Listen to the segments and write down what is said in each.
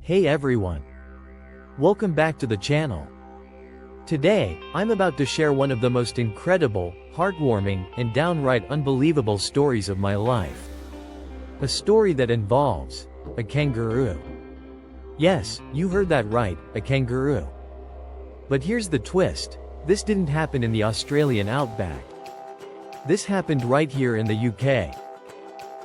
Hey everyone! Welcome back to the channel. Today, I'm about to share one of the most incredible, heartwarming, and downright unbelievable stories of my life. A story that involves a kangaroo. Yes, you heard that right, a kangaroo. But here's the twist. This didn't happen in the Australian outback. This happened right here in the UK.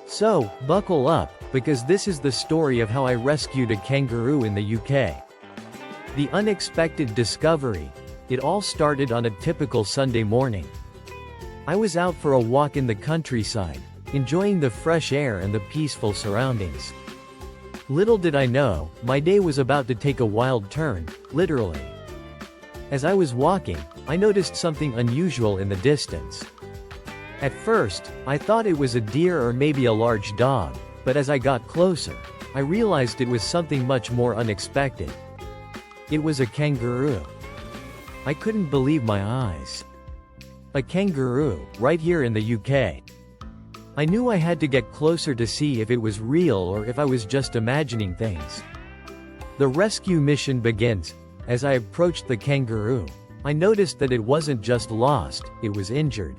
So, buckle up, because this is the story of how I rescued a kangaroo in the UK. The unexpected discovery. It all started on a typical Sunday morning. I was out for a walk in the countryside, enjoying the fresh air and the peaceful surroundings. Little did I know, my day was about to take a wild turn, literally. As I was walking, I noticed something unusual in the distance. At first, I thought it was a deer or maybe a large dog, but as I got closer, I realized it was something much more unexpected. It was a kangaroo. I couldn't believe my eyes. A kangaroo, right here in the UK. I knew I had to get closer to see if it was real or if I was just imagining things. The rescue mission begins. As I approached the kangaroo, I noticed that it wasn't just lost, it was injured.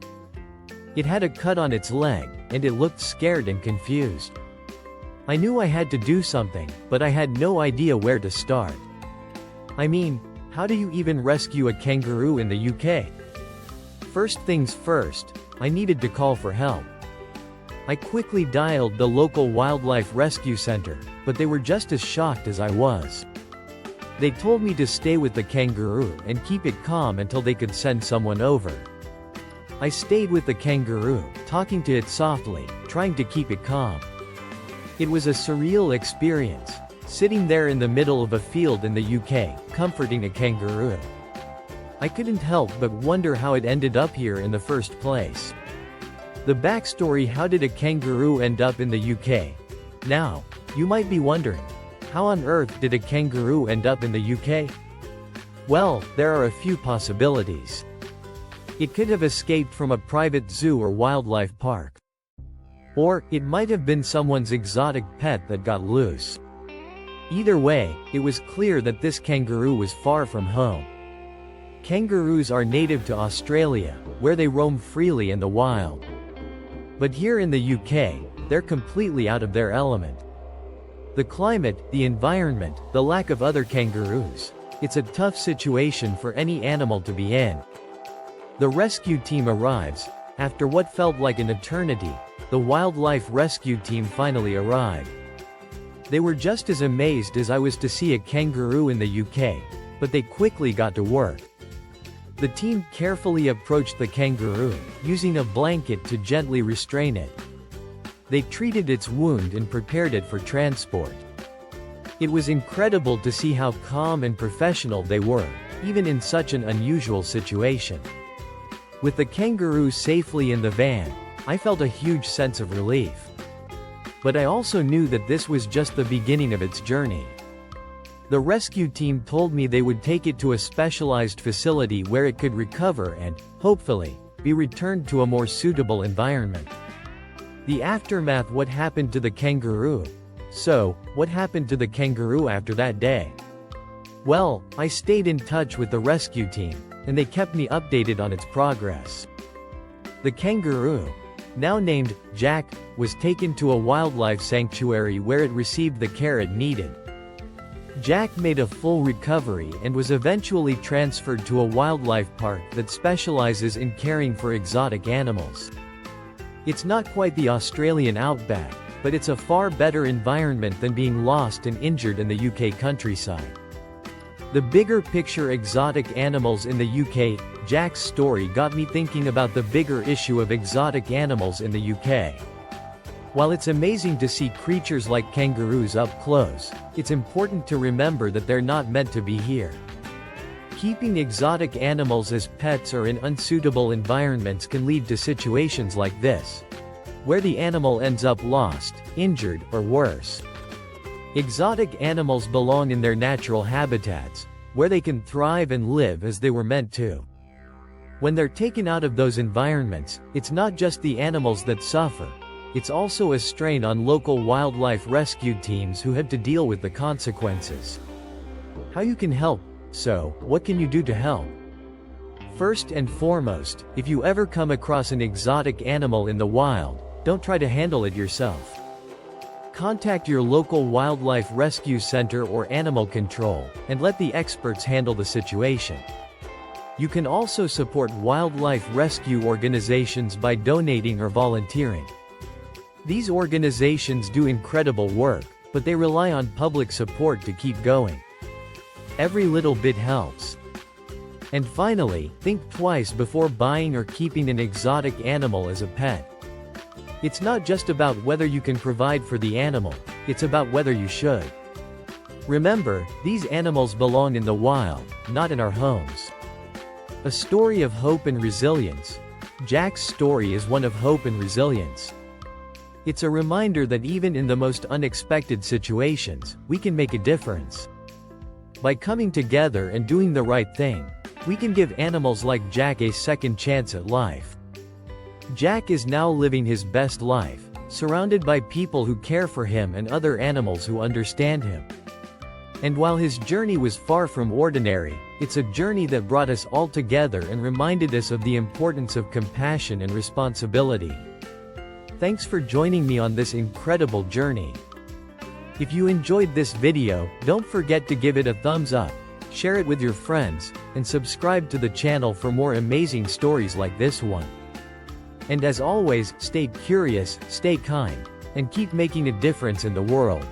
It had a cut on its leg, and it looked scared and confused. I knew I had to do something, but I had no idea where to start. I mean, how do you even rescue a kangaroo in the UK? First things first, I needed to call for help. I quickly dialed the local wildlife rescue center, but they were just as shocked as I was. They told me to stay with the kangaroo and keep it calm until they could send someone over. I stayed with the kangaroo, talking to it softly, trying to keep it calm. It was a surreal experience, sitting there in the middle of a field in the UK, comforting a kangaroo. I couldn't help but wonder how it ended up here in the first place. The backstory: how did a kangaroo end up in the UK? Now, you might be wondering, how on earth did a kangaroo end up in the UK? Well, there are a few possibilities. It could have escaped from a private zoo or wildlife park. Or, it might have been someone's exotic pet that got loose. Either way, it was clear that this kangaroo was far from home. Kangaroos are native to Australia, where they roam freely in the wild. But here in the UK, they're completely out of their element. The climate, the environment, the lack of other kangaroos. It's a tough situation for any animal to be in. The rescue team arrives. After what felt like an eternity, the wildlife rescue team finally arrived. They were just as amazed as I was to see a kangaroo in the UK, but they quickly got to work. The team carefully approached the kangaroo, using a blanket to gently restrain it. They treated its wound and prepared it for transport. It was incredible to see how calm and professional they were, even in such an unusual situation. With the kangaroo safely in the van, I felt a huge sense of relief. But I also knew that this was just the beginning of its journey. The rescue team told me they would take it to a specialized facility where it could recover and, hopefully, be returned to a more suitable environment. The aftermath: what happened to the kangaroo? So, what happened to the kangaroo after that day? Well, I stayed in touch with the rescue team, and they kept me updated on its progress. The kangaroo, now named Jack, was taken to a wildlife sanctuary where it received the care it needed. Jack made a full recovery and was eventually transferred to a wildlife park that specializes in caring for exotic animals. It's not quite the Australian outback, but it's a far better environment than being lost and injured in the UK countryside. The bigger picture: exotic animals in the UK. Jack's story got me thinking about the bigger issue of exotic animals in the UK. While it's amazing to see creatures like kangaroos up close, it's important to remember that they're not meant to be here. Keeping exotic animals as pets or in unsuitable environments can lead to situations like this, where the animal ends up lost, injured, or worse. Exotic animals belong in their natural habitats, where they can thrive and live as they were meant to. When they're taken out of those environments, it's not just the animals that suffer, it's also a strain on local wildlife rescue teams who have to deal with the consequences. How you can help. So, what can you do to help? First and foremost, if you ever come across an exotic animal in the wild, don't try to handle it yourself. Contact your local wildlife rescue center or animal control, and let the experts handle the situation. You can also support wildlife rescue organizations by donating or volunteering. These organizations do incredible work, but they rely on public support to keep going. Every little bit helps. And finally, think twice before buying or keeping an exotic animal as a pet. It's not just about whether you can provide for the animal, it's about whether you should. Remember, these animals belong in the wild, not in our homes. A story of hope and resilience. Jack's story is one of hope and resilience. It's a reminder that even in the most unexpected situations, we can make a difference. By coming together and doing the right thing, we can give animals like Jack a second chance at life. Jack is now living his best life, surrounded by people who care for him and other animals who understand him. And while his journey was far from ordinary, it's a journey that brought us all together and reminded us of the importance of compassion and responsibility. Thanks for joining me on this incredible journey. If you enjoyed this video, don't forget to give it a thumbs up, share it with your friends, and subscribe to the channel for more amazing stories like this one. And as always, stay curious, stay kind, and keep making a difference in the world.